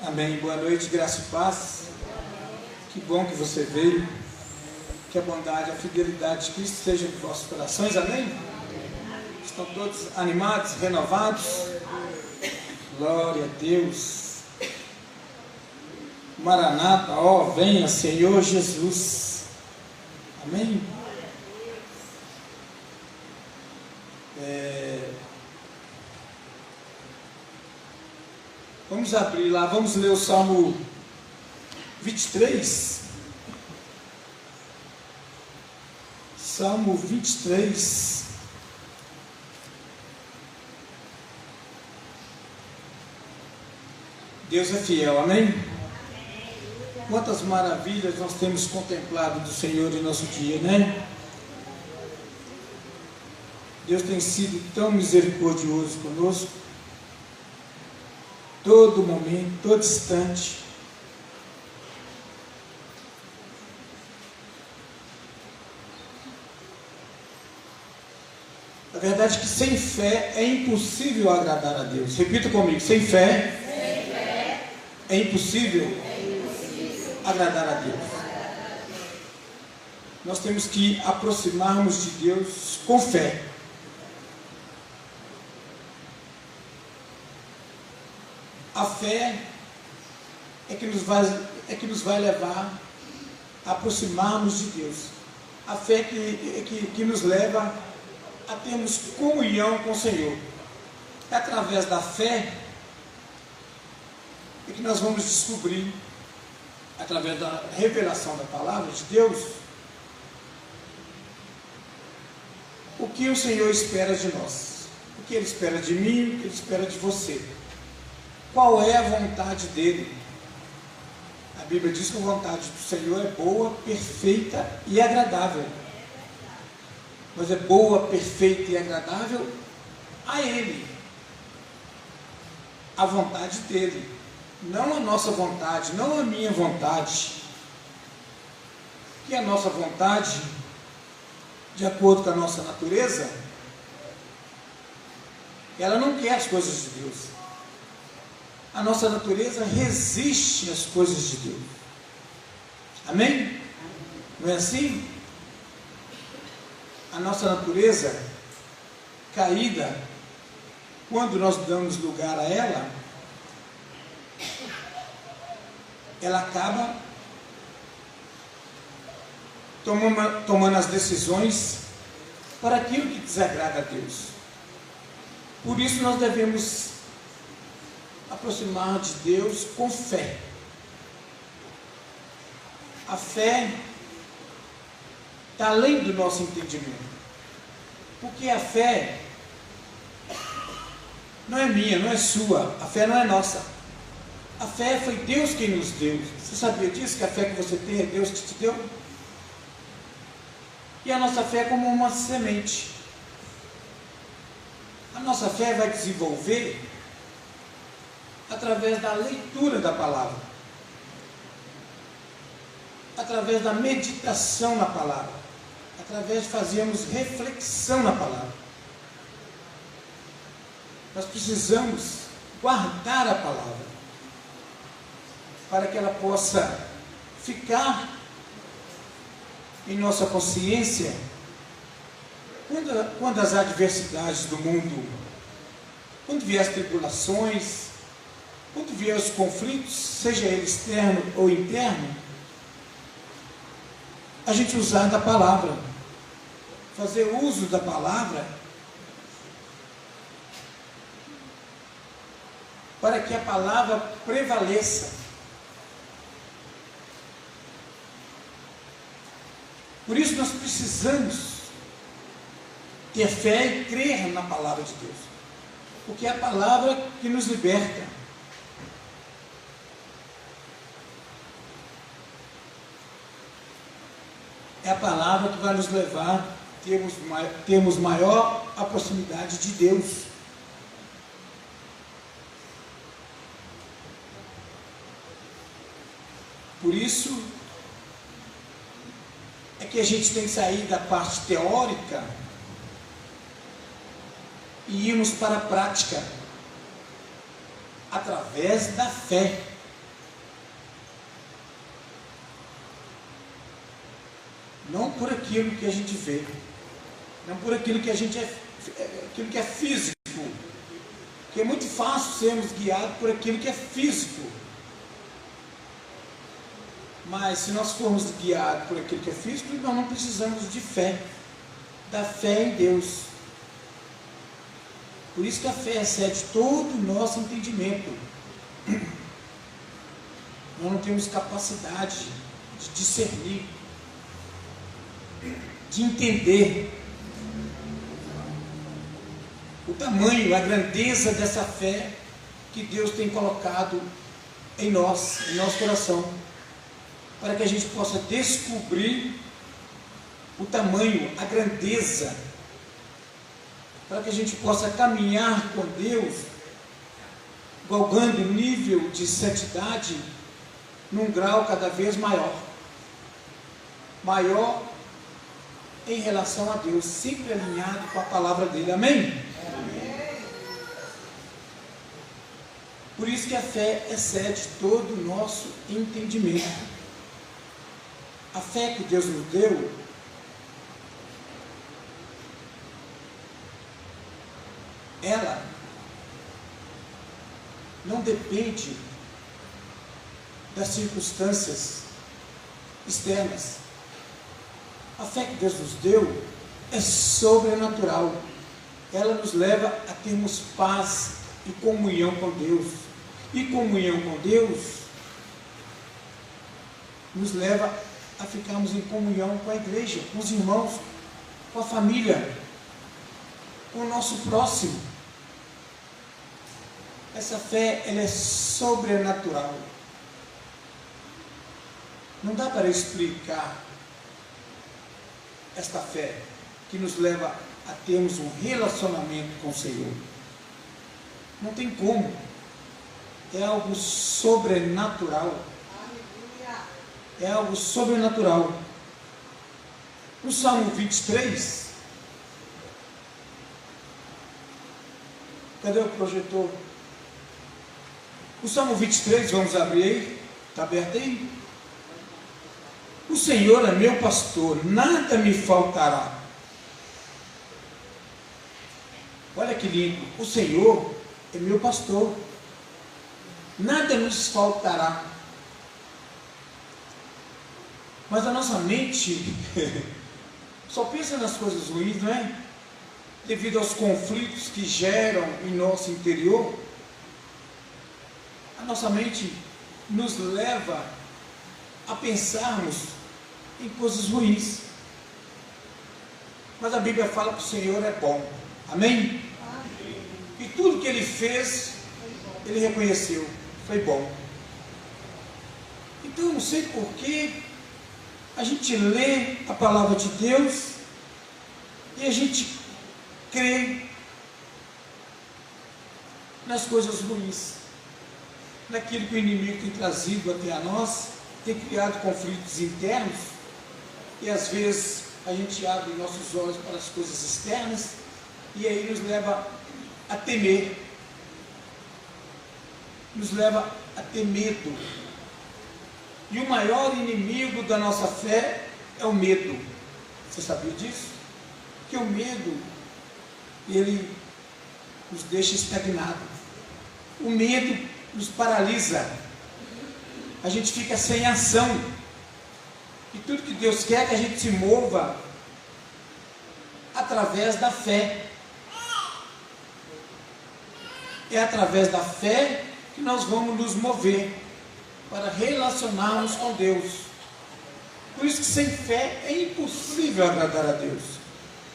Amém. Boa noite, graça e paz. Que bom que você veio. Que a bondade, a fidelidade de Cristo seja em vossos corações. Amém? Estão todos animados, renovados? Glória a Deus. Maranata, ó, venha, Senhor Jesus. Amém? Vamos abrir lá, vamos ler o Salmo 23. Salmo 23. Deus é fiel, amém? Quantas maravilhas nós temos contemplado do Senhor em nosso dia, né? Deus tem sido tão misericordioso conosco. Todo momento, todo instante. A verdade é que sem fé é impossível agradar a Deus. Repita comigo, sem fé é impossível agradar a Deus. Nós temos que aproximarmos de Deus com fé. A fé é que nos vai levar a aproximarmos de Deus. A fé que nos leva a termos comunhão com o Senhor. É através da fé que nós vamos descobrir, através da revelação da palavra de Deus, o que o Senhor espera de nós, o que Ele espera de mim, o que Ele espera de você. Qual é a vontade dEle? A Bíblia diz que a vontade do Senhor é boa, perfeita e agradável. Mas é boa, perfeita e agradável a Ele. A vontade dEle. Não a nossa vontade, não a minha vontade. Que a nossa vontade, de acordo com a nossa natureza, ela não quer as coisas de Deus. A nossa natureza resiste às coisas de Deus. Amém? Não é assim? A nossa natureza caída, quando nós damos lugar a ela, ela acaba tomando as decisões para aquilo que desagrada a Deus. Por isso nós devemos aproximar de Deus com fé. A fé está além do nosso entendimento, porque a fé não é minha, não é sua, a fé não é nossa. A fé foi Deus quem nos deu. Você sabia disso? Que a fé que você tem é Deus que te deu? E a nossa fé é como uma semente. A nossa fé vai desenvolver através da leitura da palavra, através da meditação na palavra, através de fazermos reflexão na palavra. Nós precisamos guardar a palavra, para que ela possa ficar em nossa consciência, quando as adversidades do mundo, quando vier as tribulações, quando vier os conflitos, seja ele externo ou interno, a gente usar da palavra, fazer uso da palavra, para que a palavra prevaleça. Por isso nós precisamos ter fé e crer na palavra de Deus, porque é a palavra que nos liberta. É a palavra que vai nos levar a termos maior a proximidade de Deus. Por isso é que a gente tem que sair da parte teórica e irmos para a prática, através da fé. não por aquilo que a gente vê, não por aquilo que a gente aquilo que é físico, que é muito fácil sermos guiados por aquilo que é físico. Mas se nós formos guiados por aquilo que é físico, nós não precisamos de fé, da fé em Deus. Por isso que a fé excede todo o nosso entendimento. Nós não temos capacidade de discernir, de entender o tamanho, a grandeza dessa fé que Deus tem colocado em nosso coração, para que a gente possa descobrir o tamanho, a grandeza, para que a gente possa caminhar com Deus, galgando o nível de santidade num grau cada vez maior em relação a Deus, sempre alinhado com a palavra dele. Amém? Por isso que a fé excede todo o nosso entendimento. A fé que Deus nos deu ela não depende das circunstâncias externas. A fé que Deus nos deu é sobrenatural. Ela nos leva a termos paz e comunhão com Deus. E comunhão com Deus nos leva a ficarmos em comunhão com a igreja, com os irmãos, com a família, com o nosso próximo. Essa fé, ela é sobrenatural. Não dá para explicar esta fé que nos leva a termos um relacionamento com o Senhor. Não tem como. É algo sobrenatural. É algo sobrenatural. No Salmo 23, cadê o projetor? O Salmo 23, vamos abrir aí? Está aberto aí? O Senhor é meu pastor, nada me faltará. Olha que lindo. O Senhor é meu pastor, nada nos faltará. Mas a nossa mente só pensa nas coisas ruins, não é? Devido aos conflitos que geram em nosso interior, a nossa mente nos leva a pensarmos em coisas ruins. Mas a Bíblia fala que o Senhor é bom. Amém? E tudo que Ele fez, Ele reconheceu, foi bom. Então eu não sei por que a gente lê a palavra de Deus e a gente crê nas coisas ruins, naquilo que o inimigo tem trazido até a nós, tem criado conflitos internos, e às vezes a gente abre nossos olhos para as coisas externas, e aí nos leva a temer, nos leva a ter medo. E o maior inimigo da nossa fé é o medo. Você sabia disso? Que o medo, ele nos deixa estagnados. O medo nos paralisa. A gente fica sem ação. E tudo que Deus quer é que a gente se mova através da fé. É através da fé que nós vamos nos mover para relacionarmos com Deus. Por isso que sem fé é impossível agradar a Deus.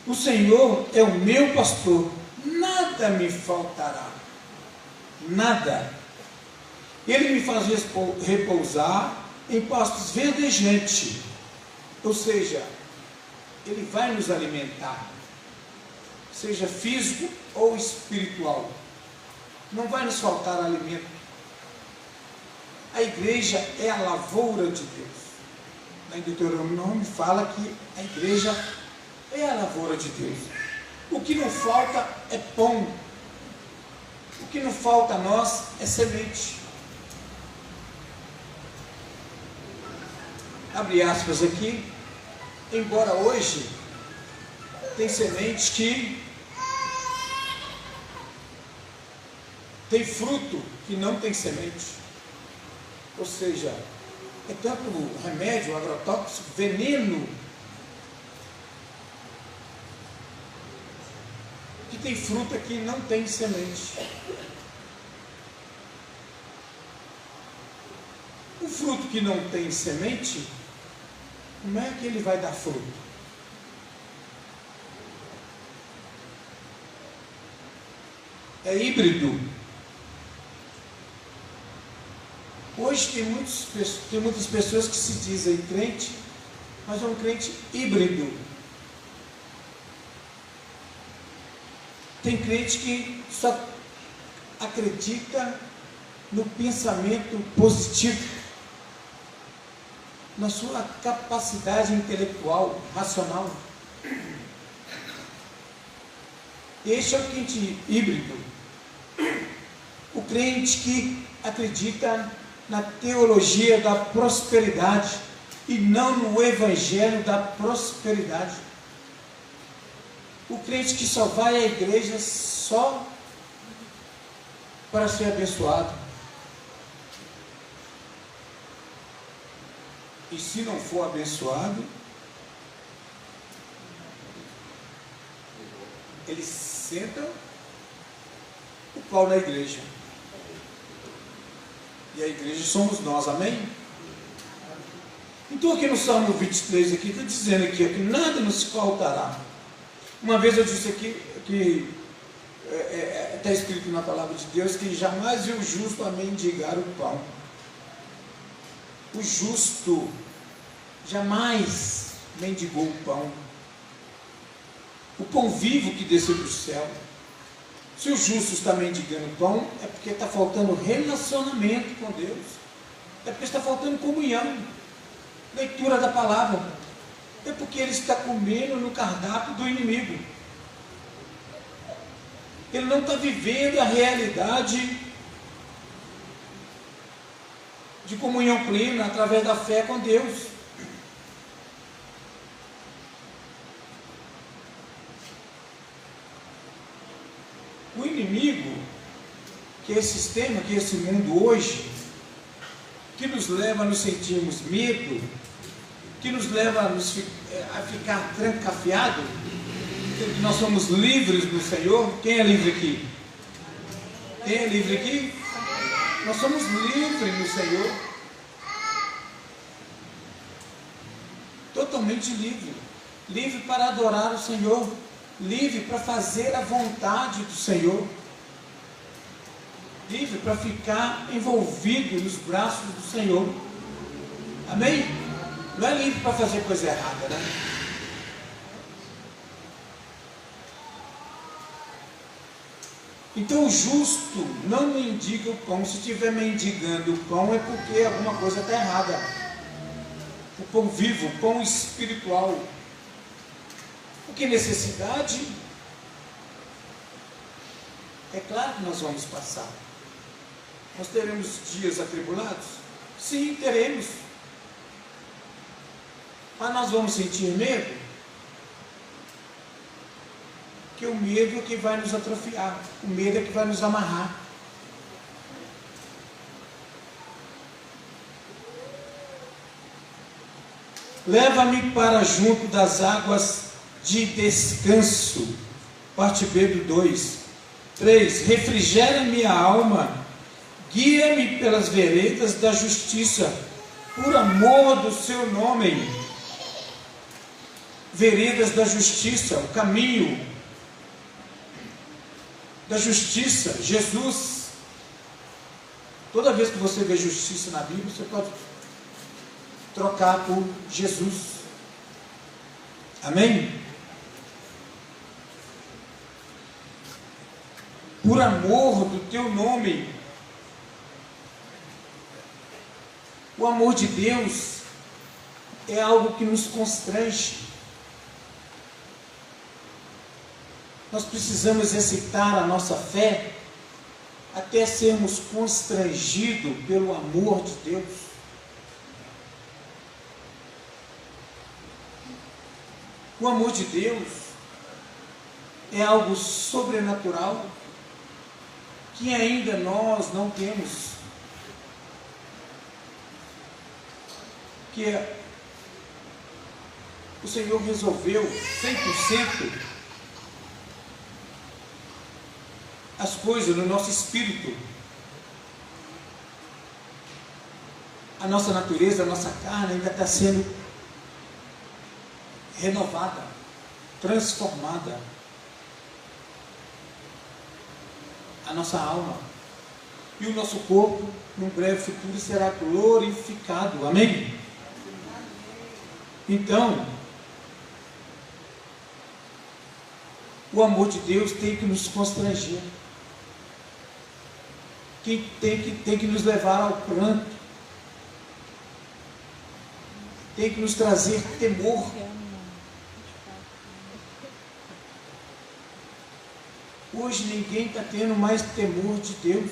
O Senhor é o meu pastor, nada me faltará. Nada. Ele me faz repousar em pastos verdejantes. Ou seja, Ele vai nos alimentar, seja físico ou espiritual. Não vai nos faltar alimento. A igreja é a lavoura de Deus. Lá em Deuteronômio fala que a igreja é a lavoura de Deus. O que não falta é pão. O que não falta a nós é semente. Abre aspas aqui. Embora hoje tem sementes que tem fruto que não tem semente. Ou seja, é tanto remédio, agrotóxico, veneno, que tem fruta que não tem semente. O fruto que não tem semente, como é que ele vai dar fruto? É híbrido. Hoje tem muitas pessoas que se dizem crente, mas é um crente híbrido. Tem crente que só acredita no pensamento positivo, na sua capacidade intelectual, racional. Este é o crente híbrido. O crente que acredita na teologia da prosperidade e não no evangelho da prosperidade. O crente que só vai à igreja só para ser abençoado. E se não for abençoado, eles sentam o pau na igreja. E a igreja somos nós, amém? Então aqui no Salmo 23, aqui, está dizendo aqui, que nada nos faltará. Uma vez eu disse aqui, que está escrito na palavra de Deus, que jamais viu o justo a mendigar o pão. O justo jamais mendigou o pão. O pão vivo que desceu do céu. Se o justo está mendigando pão, é porque está faltando relacionamento com Deus. É porque está faltando comunhão, leitura da palavra. É porque ele está comendo no cardápio do inimigo. Ele não está vivendo a realidade de comunhão plena através da fé com Deus. O inimigo, que é esse sistema, que é esse mundo hoje, que nos leva a nos sentirmos medo, que nos leva a ficar trancafiado, que nós somos livres do Senhor. Quem é livre aqui? Quem é livre aqui? Nós somos livres no Senhor. Totalmente livre. Livre para adorar o Senhor. Livre para fazer a vontade do Senhor. Livre para ficar envolvido nos braços do Senhor. Amém? Não é livre para fazer coisa errada, né? Então o justo não mendiga o pão. Se estiver mendigando o pão, é porque alguma coisa está errada. O pão vivo, o pão espiritual. Porque necessidade, é claro que nós vamos passar. Nós teremos dias atribulados? Sim, teremos. Mas nós vamos sentir medo? Que o medo é que vai nos atrofiar, o medo é que vai nos amarrar. Leva-me para junto das águas de descanso. Parte B do 2. 3. Refrigera minha alma, guia-me pelas veredas da justiça, por amor do seu nome. Veredas da justiça, o caminho da justiça, Jesus. Toda vez que você vê justiça na Bíblia, você pode trocar por Jesus. Amém? Por amor do teu nome. O amor de Deus é algo que nos constrange. Nós precisamos exercitar a nossa fé até sermos constrangidos pelo amor de Deus. O amor de Deus é algo sobrenatural que ainda nós não temos. Que o Senhor resolveu 100% as coisas no nosso espírito. A nossa natureza, a nossa carne ainda está sendo renovada, transformada. A nossa alma e o nosso corpo, num breve futuro, será glorificado. Amém? Então, o amor de Deus tem que nos constranger, tem que nos levar ao pranto, tem que nos trazer temor. Hoje ninguém está tendo mais temor de Deus.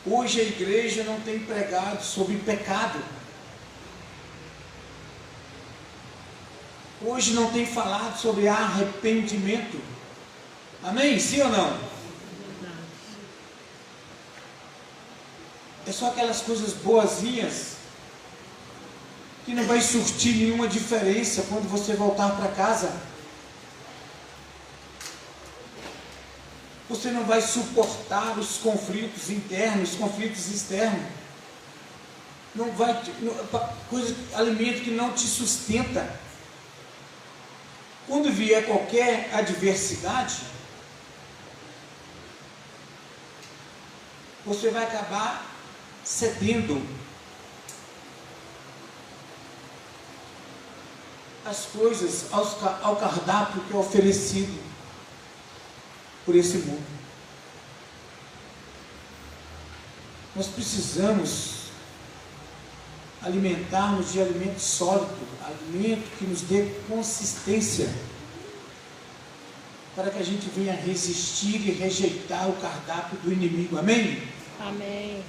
Hoje a igreja não tem pregado sobre pecado. Hoje não tem falado sobre arrependimento. Amém? Sim ou não? É só aquelas coisas boazinhas que não vai surtir nenhuma diferença quando você voltar para casa. Você não vai suportar os conflitos internos, os conflitos externos. Não vai, alimento que não te sustenta. Quando vier qualquer adversidade, você vai acabar cedendo as coisas ao cardápio que é oferecido por esse mundo. Nós precisamos alimentarmos de alimento sólido, alimento que nos dê consistência, para que a gente venha resistir e rejeitar o cardápio do inimigo. Amém? Amém.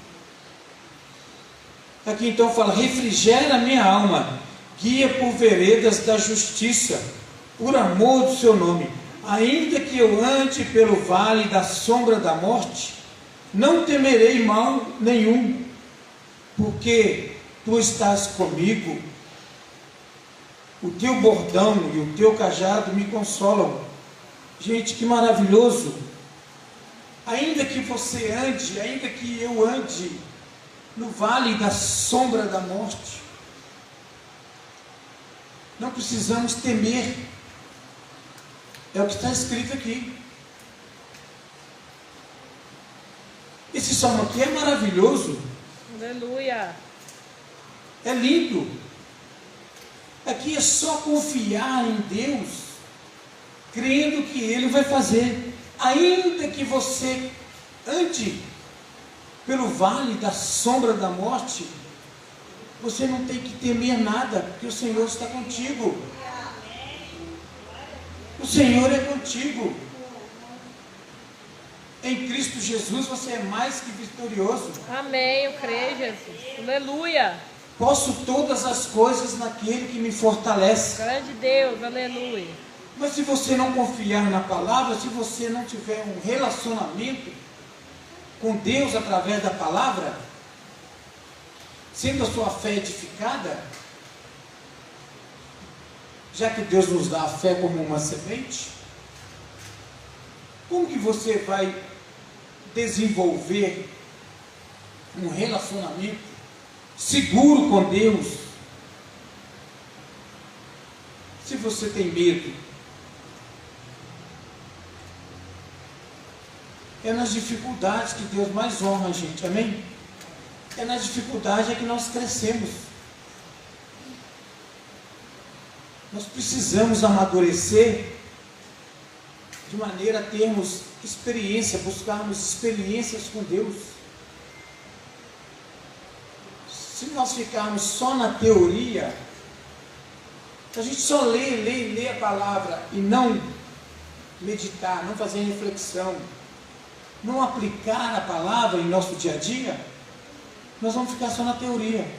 Aqui então fala: refrigera a minha alma, guia por veredas da justiça, por amor do seu nome. Ainda que eu ande pelo vale da sombra da morte, não temerei mal nenhum, porque tu estás comigo. O teu bordão e o teu cajado me consolam. Gente, que maravilhoso! Ainda que você ande, ainda que eu ande no vale da sombra da morte, não precisamos temer. É o que está escrito aqui. Esse salmo aqui é maravilhoso. Aleluia. É lindo. Aqui é só confiar em Deus, crendo que Ele vai fazer. Ainda que você ande pelo vale da sombra da morte, você não tem que temer nada, porque o Senhor está contigo. O Senhor é contigo. Em Cristo Jesus você é mais que vitorioso. Amém, eu creio, Jesus. Aleluia. Posso todas as coisas naquele que me fortalece. Grande Deus, aleluia. Mas se você não confiar na palavra, se você não tiver um relacionamento com Deus através da palavra, sendo a sua fé edificada, já que Deus nos dá a fé como uma semente, como que você vai desenvolver um relacionamento seguro com Deus se você tem medo? É nas dificuldades que Deus mais honra a gente, amém? É nas dificuldades que nós crescemos. Nós precisamos amadurecer de maneira a termos experiência, buscarmos experiências com Deus. Se nós ficarmos só na teoria, se a gente só lê a palavra e não meditar, não fazer reflexão, não aplicar a palavra em nosso dia a dia, nós vamos ficar só na teoria.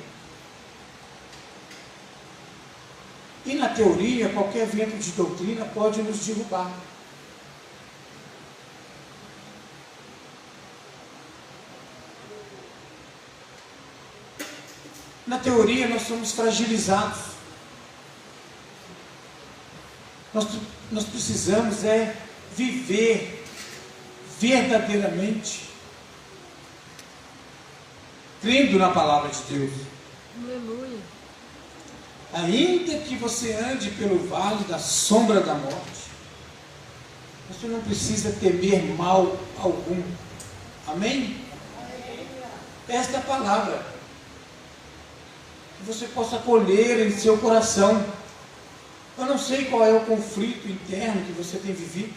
E na teoria, qualquer vento de doutrina pode nos derrubar. Na teoria, nós somos fragilizados. Nós precisamos viver verdadeiramente, crendo na palavra de Deus. Aleluia. Ainda que você ande pelo vale da sombra da morte, você não precisa temer mal algum. Amém? Esta é a palavra. Que você possa colher em seu coração. Eu não sei qual é o conflito interno que você tem vivido.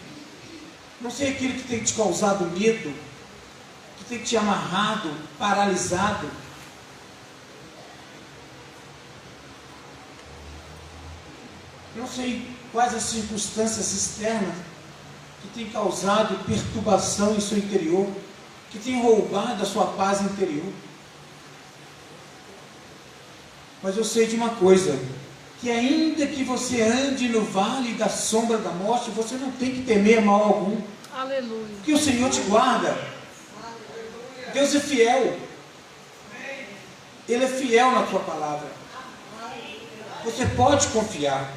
Não sei aquilo que tem te causado medo, que tem te amarrado, paralisado. Não sei quais as circunstâncias externas que têm causado perturbação em seu interior, que têm roubado a sua paz interior. Mas eu sei de uma coisa, que ainda que você ande no vale da sombra da morte, você não tem que temer mal algum. Aleluia. Porque o Senhor te guarda. Deus é fiel. Ele é fiel na tua palavra. Você pode confiar.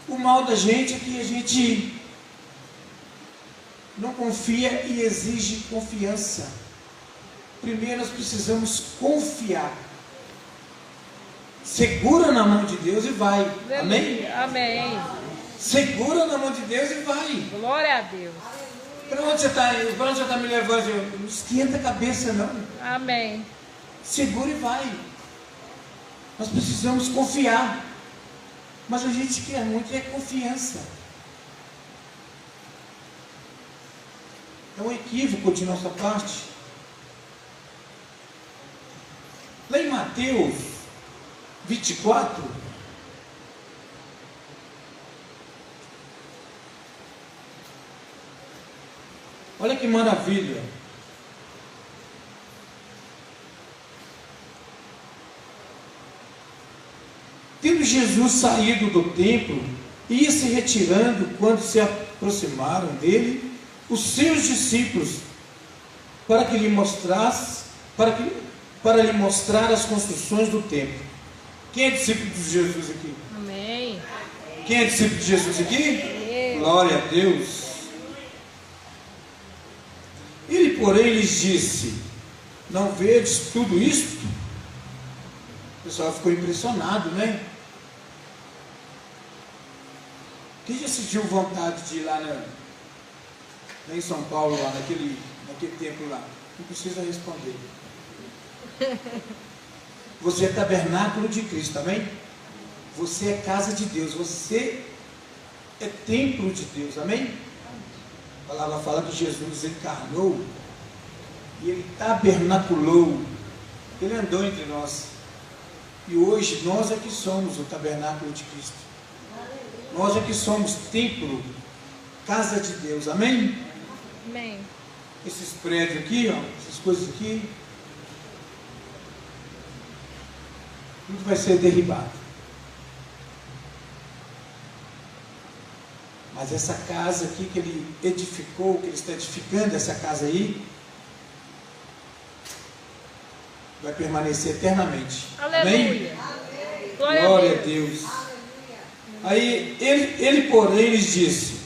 O mal da gente é que a gente não confia e exige confiança. Primeiro nós precisamos confiar. Segura na mão de Deus e vai. Amém? Amém. Segura na mão de Deus e vai. Glória a Deus. Para onde você está me levando? Não esquenta a cabeça não. Amém. Segura e vai. Nós precisamos confiar. Mas a gente quer muito confiança. É um equívoco de nossa parte. Lá em Mateus 24, olha que maravilha. Tendo Jesus saído do templo, ia se retirando quando se aproximaram dele os seus discípulos, para lhe mostrar as construções do templo. Quem é discípulo de Jesus aqui? Amém. Quem é discípulo de Jesus aqui? Eu. Glória a Deus. Ele, porém, lhes disse: não vedes tudo isto? O pessoal ficou impressionado, né? Quem já sentiu vontade de ir lá em São Paulo, lá naquele templo lá? Não precisa responder. Você é tabernáculo de Cristo, amém? Você é casa de Deus, você é templo de Deus, amém? A palavra fala que Jesus encarnou e ele tabernaculou, ele andou entre nós. E hoje nós é que somos o tabernáculo de Cristo. Nós é que somos templo, casa de Deus, amém? Amém. Esses prédios aqui, ó, essas coisas aqui, tudo vai ser derribado. Mas essa casa aqui que ele edificou, que ele está edificando, essa casa aí, vai permanecer eternamente. Aleluia. Amém? Glória a Deus. Aí ele, porém, lhes disse: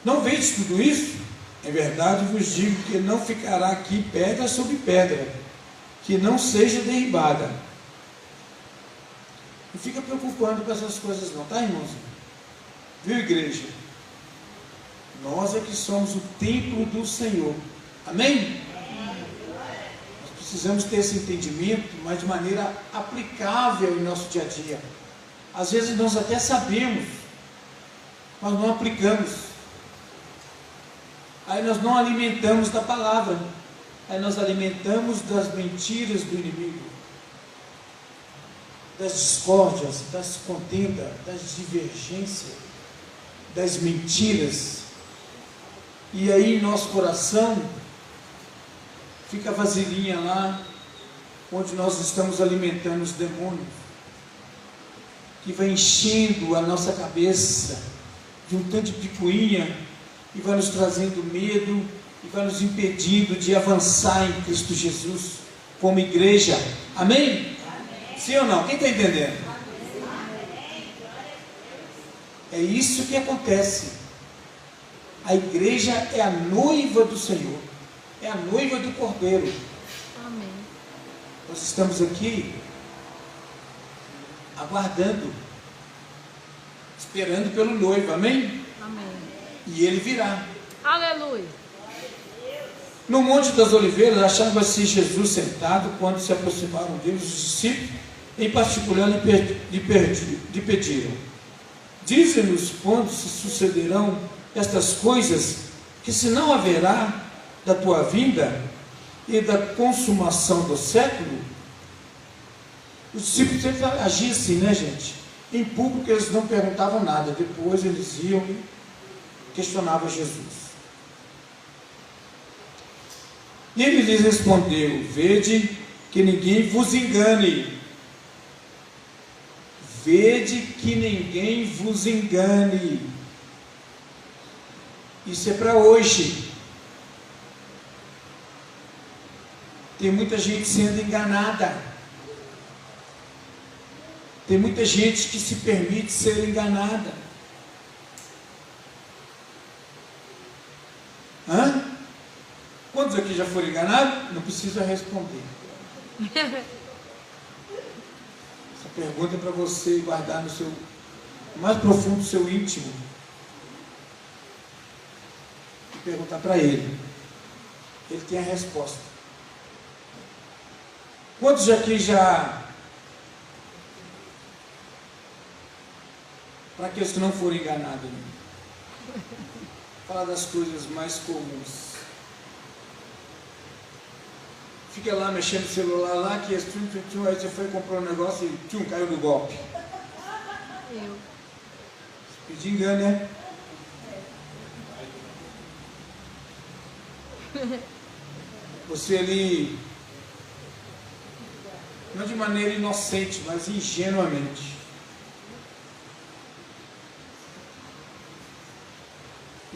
não vedes tudo isso? Em verdade vos digo que não ficará aqui pedra sobre pedra, que não seja derribada. Não fica preocupando com essas coisas não, tá, irmãos? Viu, igreja? Nós é que somos o templo do Senhor. Amém? Nós precisamos ter esse entendimento, mas de maneira aplicável em nosso dia a dia. Às vezes nós até sabemos, mas não aplicamos. Aí nós não alimentamos da palavra. Aí nós alimentamos das mentiras do inimigo, das discórdias, das contendas, das divergências, das mentiras. E aí nosso coração fica vasilhinha lá, onde nós estamos alimentando os demônios, que vai enchendo a nossa cabeça de um tanto de picuinha e vai nos trazendo medo e vai nos impedindo de avançar em Cristo Jesus como igreja. Amém? Sim ou não? Quem está entendendo? É isso que acontece. A igreja é a noiva do Senhor, é a noiva do Cordeiro. Amém. Nós estamos aqui aguardando, esperando pelo noivo, amém? Amém. E ele virá. Aleluia. No Monte das Oliveiras achava-se Jesus sentado quando se aproximaram dele os discípulos, em particular lhe pediram: dize-nos quando se sucederão estas coisas, que se não haverá da tua vinda e da consumação do século. Os discípulos sempre agiam assim, né, gente? Em público eles não perguntavam nada, depois eles iam e questionavam Jesus. E ele lhes respondeu: vede que ninguém vos engane. Vede que ninguém vos engane. Isso é para hoje. Tem muita gente sendo enganada. Tem muita gente que se permite ser enganada. Hã? Quantos aqui já foram enganados? Não precisa responder. Essa pergunta é para você guardar no seu mais profundo do seu íntimo. E perguntar para ele. Ele tem a resposta. Quantos aqui já... Para aqueles que não foram enganados, né? Falar das coisas mais comuns. Fica lá mexendo no celular lá, que aí você foi comprar um negócio e caiu no golpe. Eu. Pedir engano, né? Você ali, não de maneira inocente, mas ingenuamente.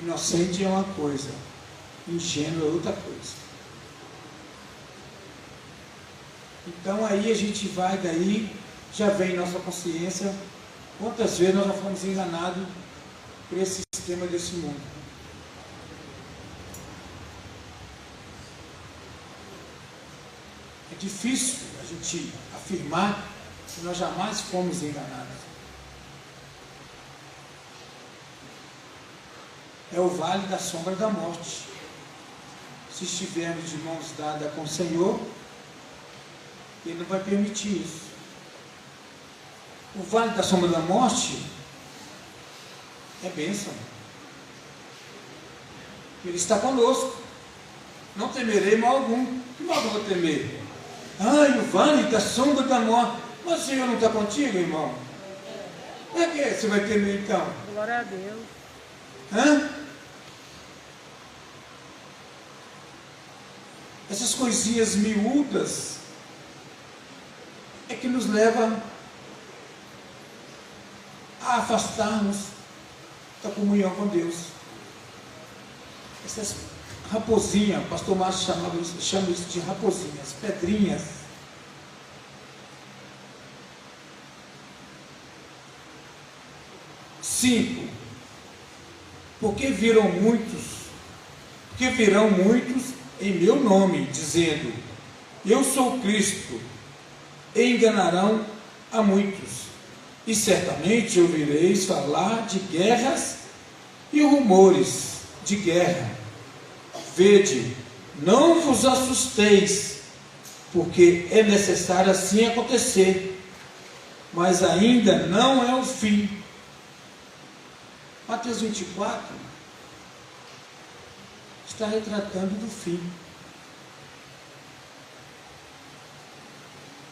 Inocente é uma coisa, ingênuo é outra coisa. Então aí a gente vai daí, já vem nossa consciência, quantas vezes nós já fomos enganados por esse sistema desse mundo. É difícil a gente afirmar que nós jamais fomos enganados. É o vale da sombra da morte. Se estivermos de mãos dadas com o Senhor, Ele não vai permitir isso. O vale da sombra da morte é bênção. Ele está conosco. Não temerei mal algum. Que mal eu vou temer? Ai, o vale da sombra da morte. Mas o Senhor não está contigo, irmão? Por que você vai temer então? Glória a Deus. Hã? Essas coisinhas miúdas é que nos leva a afastarmos da comunhão com Deus. Essas raposinhas, o pastor Márcio chama isso de raposinhas, pedrinhas. Cinco. Porque virão muitos em meu nome, dizendo: eu sou Cristo, e enganarão a muitos. E certamente ouvireis falar de guerras e rumores de guerra. Vede, não vos assusteis, porque é necessário assim acontecer, mas ainda não é o fim. Mateus 24 está retratando do fim.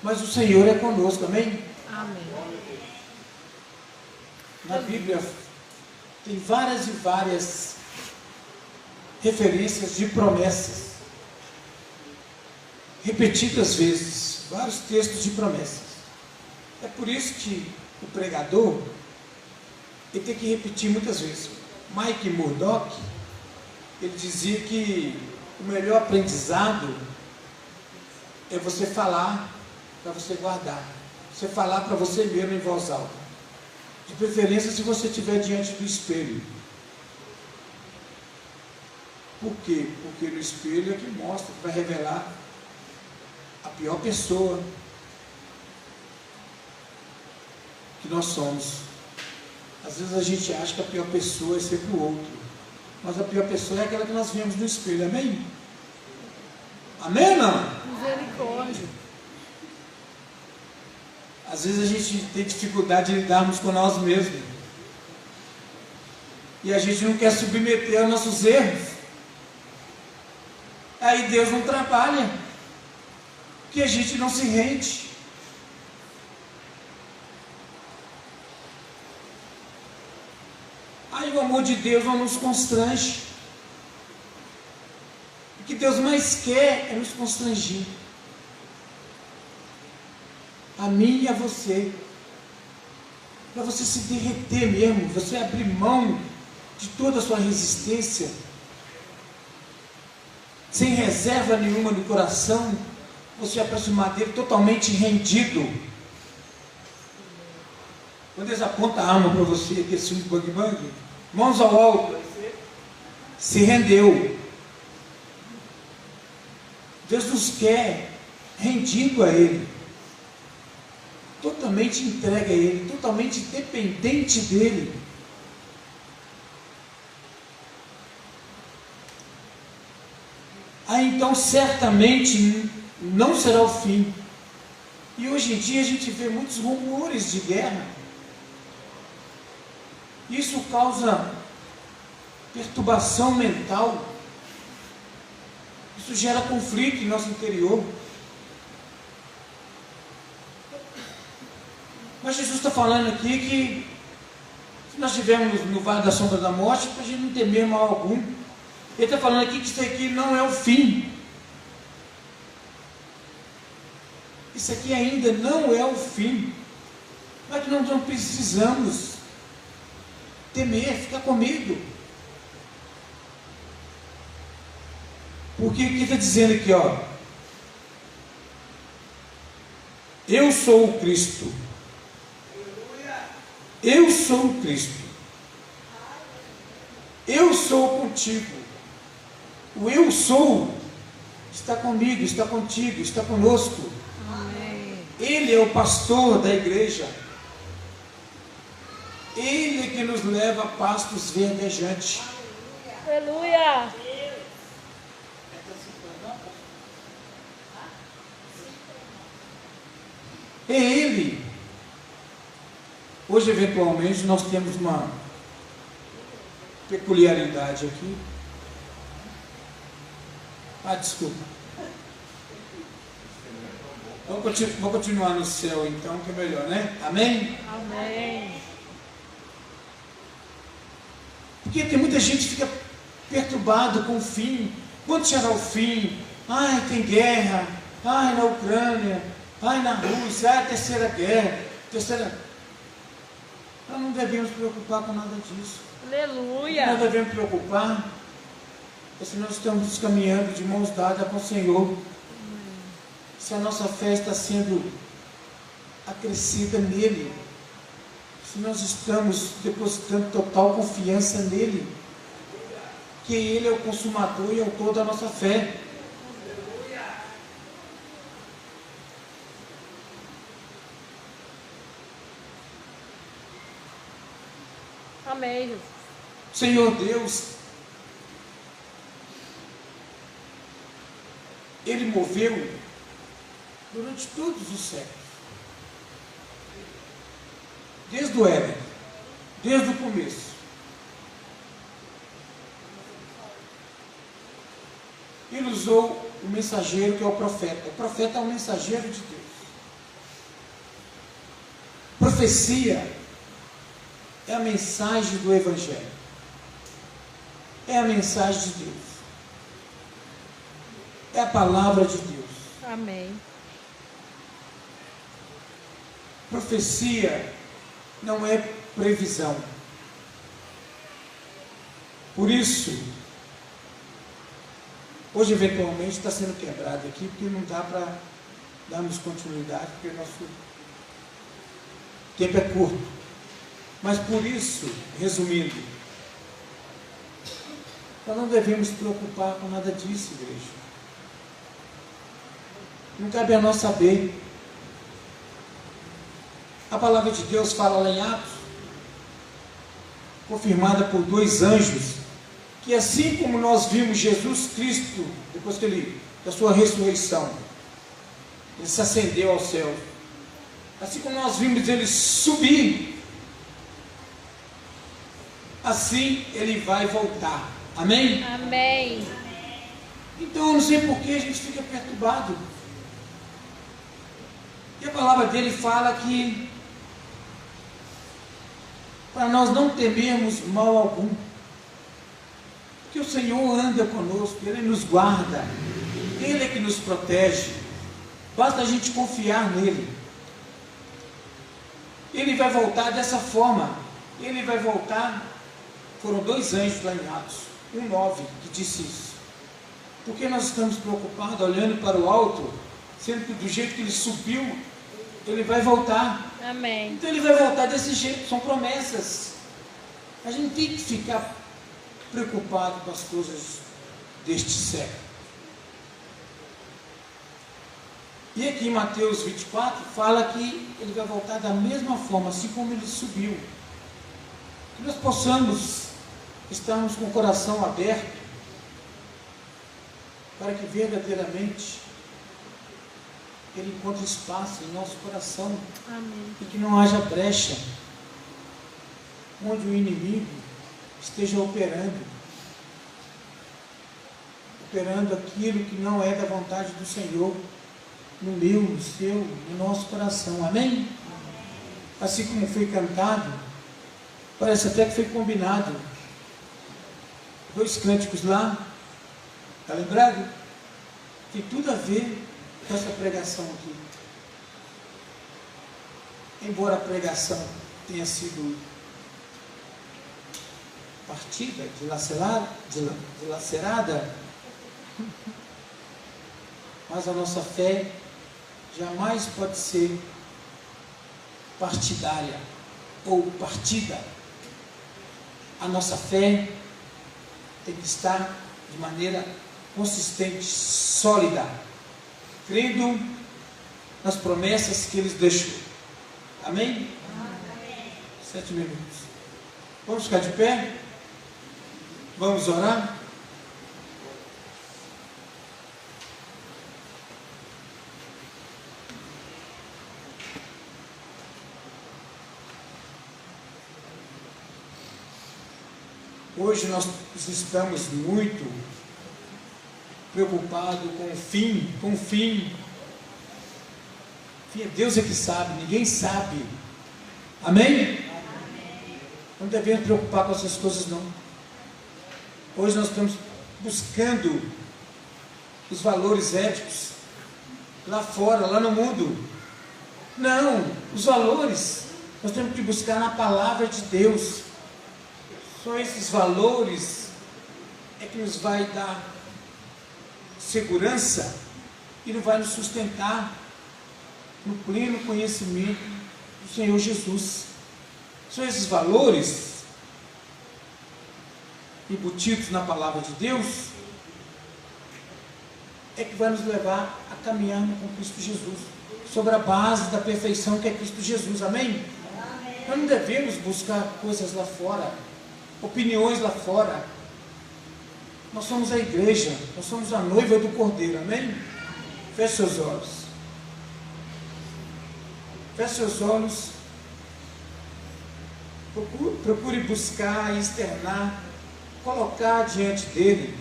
Mas o Senhor é conosco, amém? Amém. Na Bíblia tem várias e várias referências de promessas, repetidas vezes, vários textos de promessas. É por isso que o pregador, ele tem que repetir muitas vezes. Mike Murdock, ele dizia que o melhor aprendizado é você falar para você guardar. Você falar para você mesmo em voz alta. De preferência se você estiver diante do espelho. Por quê? Porque no espelho é que mostra, que vai revelar a pior pessoa que nós somos. Às vezes a gente acha que a pior pessoa é sempre o outro, mas a pior pessoa é aquela que nós vemos no espelho, amém? Amém, não? Misericórdia. Às vezes a gente tem dificuldade de lidarmos com nós mesmos, e a gente não quer submeter aos nossos erros. Aí Deus não trabalha, porque a gente não se rende. Aí o amor de Deus não nos constrange. O que Deus mais quer é nos constrangir. A mim e a você. Para você se derreter mesmo, você abrir mão de toda a sua resistência, sem reserva nenhuma no coração, você aproximar dele totalmente rendido. Quando eles apontam a arma para você, aquele filme bang bang, mãos ao alto, se rendeu. Deus nos quer rendido a Ele, totalmente entregue a Ele, totalmente dependente dEle. Aí então certamente não será o fim. E hoje em dia a gente vê muitos rumores de guerra. Isso causa perturbação mental. Isso gera conflito em nosso interior. Mas Jesus está falando aqui que se nós estivermos no vale da sombra da morte, para a gente não temer mal algum. Ele está falando aqui que isso aqui não é o fim. Isso aqui ainda não é o fim. Mas que nós não precisamos temer, ficar com medo. Porque o que está dizendo aqui, ó? Eu sou o Cristo. Eu sou o Cristo. Eu sou contigo. O eu sou está comigo, está contigo, está conosco. Amém. Ele é o pastor da igreja. Ele é que nos leva a pastos verdejantes. Aleluia. É Ele. Hoje, eventualmente, nós temos uma peculiaridade aqui. Desculpa. Vou continuar no céu então, que é melhor, né? Amém? Amém. Porque tem muita gente que fica perturbado com o fim. Quando será o fim? Ai, tem guerra. Ai, na Ucrânia. Ai, na Rússia. Ai, terceira guerra. Nós não devemos nos preocupar com nada disso. Aleluia. Nós devemos nos preocupar se nós estamos caminhando de mãos dadas com o Senhor. Se a nossa fé está sendo acrescida nele. Se nós estamos depositando total confiança nele. Que ele é o consumador e autor da nossa fé. Amém, Jesus. Senhor Deus, Ele moveu durante todos os séculos. Desde o Éden, desde o começo. Ele usou o mensageiro que é o profeta. O profeta é o mensageiro de Deus. Profecia é a mensagem do Evangelho. É a mensagem de Deus. É a palavra de Deus. Amém. Profecia não é previsão. Por isso, hoje eventualmente está sendo quebrado aqui, porque não dá para darmos continuidade, porque nosso tempo é curto. Mas por isso, resumindo, nós não devemos nos preocupar com nada disso, igreja. Não cabe a nós saber. A palavra de Deus fala lá em Atos, confirmada por 2 anjos, que assim como nós vimos Jesus Cristo, depois da sua ressurreição, ele se ascendeu ao céu, assim como nós vimos ele subir, assim ele vai voltar. Amém? Amém. Então eu não sei por que a gente fica perturbado. E a palavra dele fala que para nós não temermos mal algum, porque o Senhor anda conosco, Ele nos guarda, Ele é que nos protege, basta a gente confiar nele. Ele vai voltar dessa forma, ele vai voltar. Foram 2 anjos lá em Atos 1:9 que disse isso. Porque nós estamos preocupados olhando para o alto, sendo que do jeito que ele subiu, ele vai voltar. Amém. Então ele vai voltar desse jeito, são promessas. A gente tem que ficar preocupado com as coisas deste século. E aqui em Mateus 24 fala que ele vai voltar da mesma forma, assim como ele subiu. Que nós possamos estarmos com o coração aberto para que verdadeiramente ele encontre espaço em nosso coração. Amém. E que não haja brecha onde o inimigo esteja operando aquilo que não é da vontade do Senhor no meu, no seu, no nosso coração. Amém? Assim como foi cantado, parece até que foi combinado 2 cânticos lá, está lembrado? Tem tudo a ver com essa pregação aqui. Embora a pregação tenha sido partida, dilacerada, mas a nossa fé jamais pode ser partidária ou partida. A nossa fé tem que estar de maneira consistente, sólida, crendo nas promessas que Ele deixou. Amém? Amém. 7 minutos. Vamos ficar de pé? Vamos orar? Hoje nós estamos muito preocupados com o fim. Fim é Deus é que sabe, ninguém sabe. Amém? Não devemos preocupar com essas coisas não. Hoje nós estamos buscando os valores éticos lá fora, lá no mundo. Não, os valores nós temos que buscar na palavra de Deus. Só esses valores é que nos vai dar segurança e não vai nos sustentar no pleno conhecimento do Senhor Jesus. São esses valores embutidos na palavra de Deus é que vai nos levar a caminharmos com Cristo Jesus, sobre a base da perfeição que é Cristo Jesus. Amém? Amém. Nós não devemos buscar coisas lá fora, opiniões lá fora. Nós somos a igreja, nós somos a noiva do Cordeiro. Amém? Feche seus olhos. Feche seus olhos. Procure buscar, externar, colocar diante dele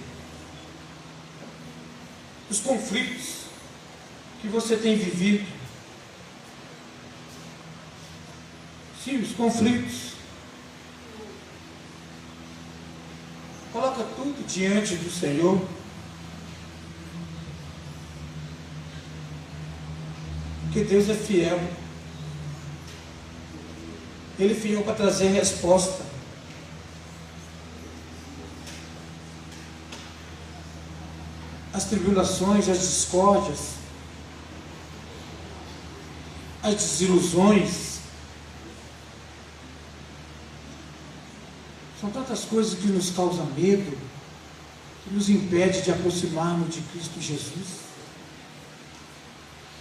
os conflitos que você tem vivido. Sim, os conflitos. Coloca tudo diante do Senhor. Porque Deus é fiel. Ele veio para trazer resposta. As tribulações, as discórdias, as desilusões, são tantas coisas que nos causam medo, que nos impede de aproximarmos de Cristo Jesus.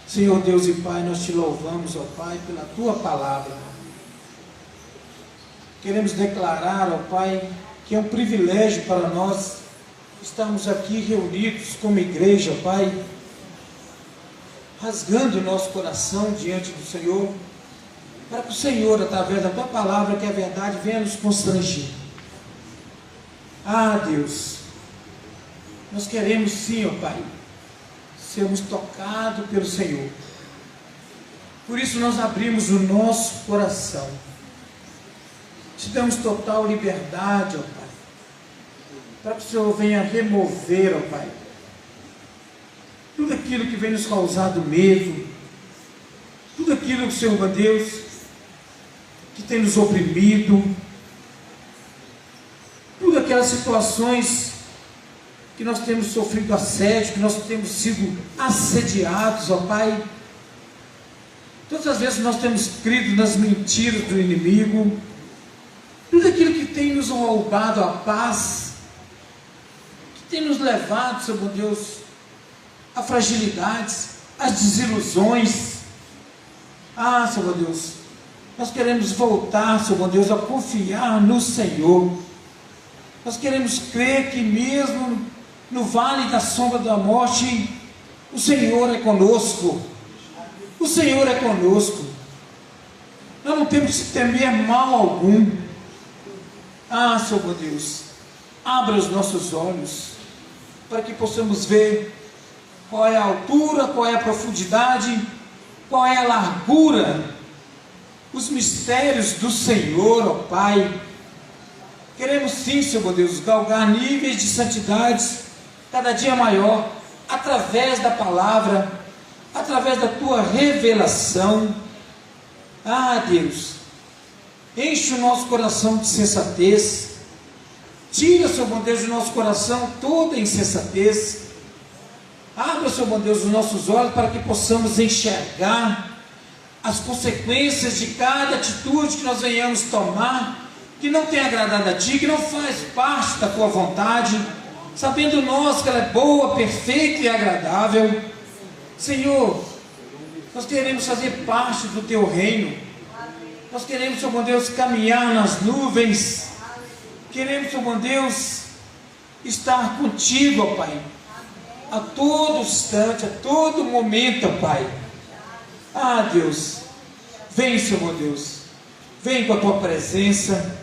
Senhor Deus e Pai, nós te louvamos, ó Pai, pela Tua palavra. Queremos declarar, ó Pai, que é um privilégio para nós estarmos aqui reunidos como igreja, ó Pai, rasgando o nosso coração diante do Senhor, para que o Senhor, através da Tua palavra, que é a verdade, venha nos constranger. Ah, Deus, nós queremos sim, ó Pai, sermos tocados pelo Senhor. Por isso nós abrimos o nosso coração, te damos total liberdade, ó Pai, para que o Senhor venha remover, ó Pai, tudo aquilo que vem nos causado medo, tudo aquilo, Senhor meu Deus, que tem nos oprimido, tudo aquelas situações que nós temos sofrido assédio, que nós temos sido assediados, ó Pai. Todas as vezes nós temos crido nas mentiras do inimigo, tudo aquilo que tem nos roubado a paz, que tem nos levado, Senhor meu Deus, a fragilidades, as desilusões. Ah, Senhor meu Deus, nós queremos voltar, Senhor meu Deus, a confiar no Senhor. Nós queremos crer que mesmo no vale da sombra da morte, o Senhor é conosco. O Senhor é conosco. Nós não temos que temer mal algum. Ah, Senhor meu Deus, abra os nossos olhos para que possamos ver qual é a altura, qual é a profundidade, qual é a largura, os mistérios do Senhor, ó Pai. Queremos sim, Senhor meu Deus, galgar níveis de santidade cada dia maior, através da palavra, através da Tua revelação. Ah, Deus, enche o nosso coração de sensatez, tira, Senhor meu Deus, do nosso coração toda insensatez, abra, Senhor meu Deus, os nossos olhos para que possamos enxergar as consequências de cada atitude que nós venhamos tomar, que não tem agradado a Ti, que não faz parte da Tua vontade, sabendo nós que ela é boa, perfeita e agradável. Senhor, nós queremos fazer parte do Teu reino, nós queremos, Senhor meu Deus, caminhar nas nuvens, queremos, Senhor meu Deus, estar contigo, ó Pai, a todo instante, a todo momento, ó Pai. Ah, Deus, vem, Senhor meu Deus, vem com a Tua presença,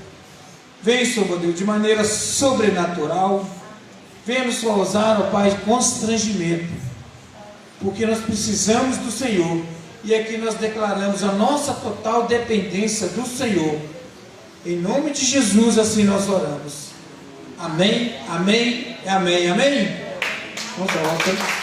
vem, Senhor meu Deus, de maneira sobrenatural, venha nos causar, ó Pai, constrangimento, porque nós precisamos do Senhor, e aqui nós declaramos a nossa total dependência do Senhor. Em nome de Jesus, assim nós oramos. Amém, amém, amém, amém. Vamos lá,